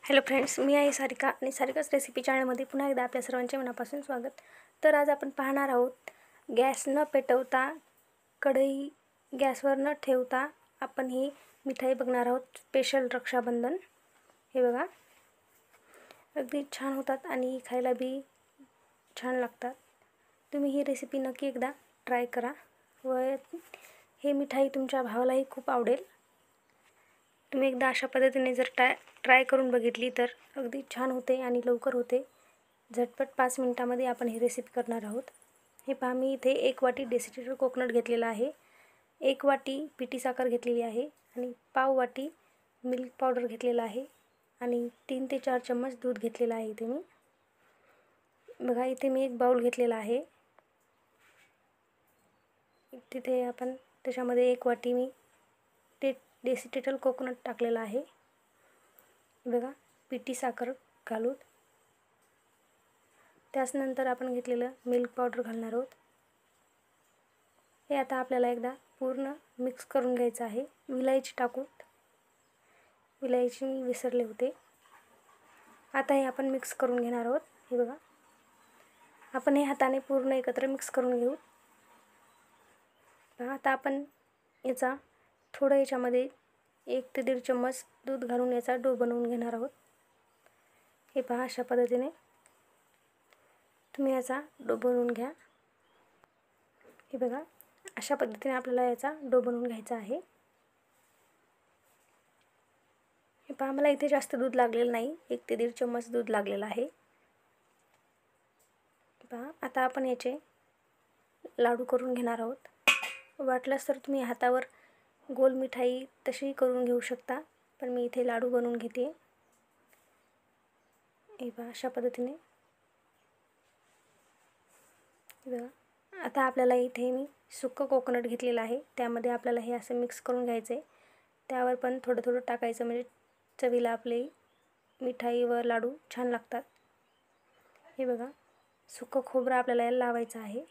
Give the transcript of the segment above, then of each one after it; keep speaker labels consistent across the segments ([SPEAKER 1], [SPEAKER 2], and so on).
[SPEAKER 1] Hello friends, मी आहे सारिका आणि सारिकाच recipe चॅनलमध्ये पुन्हा एकदा आपल्या सर्वांचे मनापासून स्वागत। तर आज आपण पाहणार आहोत गॅस न पेटवता, कढई गॅसवर न ठेवता आपण ही मिठाई बघणार आहोत। स्पेशल रक्षाबंधन। हे बघा, अगदी छान होतात आणि खायला बी छान लागतात। तुम्ही ही रेसिपी नक्की एकदा ट्राय करा व हे मिठाई तुमच्या भावालाही खूप आवडेल। तुम्ही एकदा अशा पद्धतीने जर ट्राय करून बघितली तर अगदी छान होते आणि लवकर होते। झटपट 5 मिनिटांमध्ये आपण ही रेसिपी करणार आहोत। हे पहा, मी इथे 1 वाटी डेसिकेटेड कोकोनट घेतलेला आहे, 1 वाटी पिठी साखर घेतलेली आहे आणि पाव वाटी मिल्क पावडर घेतलेला आहे आणि 3 ते 4 चम्मच दूध घेतलेला आहे। इथे मी बघा, इथे मी एक बाउल घेतलेला आहे। तिथे आपण त्याच्यामध्ये 1 वाटी मी डेसिकेटेड कोकोनट टाकलेला आहे। बघा, पिठी साखर घालून त्यानंतर आपण घेतलेलं मिल्क पावडर घालणार आहोत। हे आता आपल्याला एकदा पूर्ण मिक्स करून घ्यायचं आहे। विलायची टाकून, विलायची मी विसरले होते। आता हे आपण मिक्स करून घेणार आहोत। हे बघा, आपण हे हाताने पूर्ण एकत्र मिक्स करून घेऊ। आता आपण याचा थोडं याच्यामध्ये 1 ते 1.5 चम्मच दूध घालून याचा डो बनवून घेणार आहोत। हे पहा, अशा पद्धतीने तुम्ही याचा डो बनवून घ्या। हे बघा, अशा पद्धतीने आपल्याला याचा डो बनवून घ्यायचा आहे। हे पहा, मला इथे जास्त दूध लागलेलं नाही, 1 ते 1.5 चम्मच दूध लागलेलं आहे। पहा, आता आपण याचे लाडू करून घेणार आहोत। वाटल्यास तर तुम्ही हातावर गोल मिठाई तशी करून घेऊ शकता, पण मी इथे लाडू बनवून घेते। हे पहा, अशा पद्धतीने बघा। आता आपल्याला इथे मी सुक्कं कोकोनट घेतलेलं आहे, त्यामध्ये आपल्याला हे असं मिक्स करून घ्यायचं आहे। त्यावर पण थोडं थोडं टाकायचं, म्हणजे चवीला आपली मिठाई व लाडू छान लागतात। हे बघा, सुक्कं खोबरं आपल्याला याला लावायचं आहे।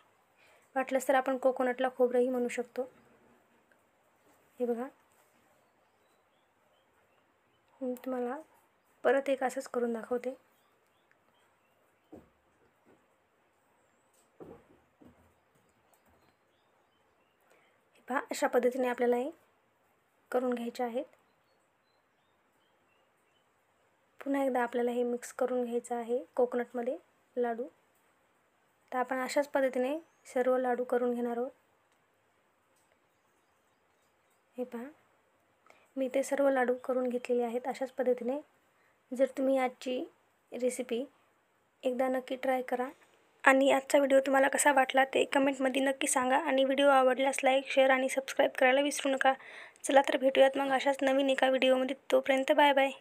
[SPEAKER 1] वाटलंच तर आपण कोकोनटला खोबरंही म्हणू शकतो। हे बघा, मी तुम्हाला परत एक असंच करून दाखवते। पहा, अशा पद्धतीने आपल्याला हे करून घ्यायचे आहेत। पुन्हा एकदा आपल्याला हे मिक्स करून घ्यायचं आहे कोकोनटमध्ये लाडू। तर आपण अशाच पद्धतीने सर्व लाडू करून घेणार आहोत। हे पहा, मी ते सर्व लाडू करून घेतलेले आहेत अशाच पद्धतीने। जर तुम्ही आजची रेसिपी एकदा नक्की ट्राय करा आणि आजचा व्हिडिओ तुम्हाला कसा वाटला ते कमेंटमध्ये नक्की सांगा आणि व्हिडिओ आवडल्यास लाईक, शेअर आणि सबस्क्राईब करायला विसरू नका। चला तर भेटूयात मग अशाच नवीन एका व्हिडिओमध्ये। तोपर्यंत बाय बाय।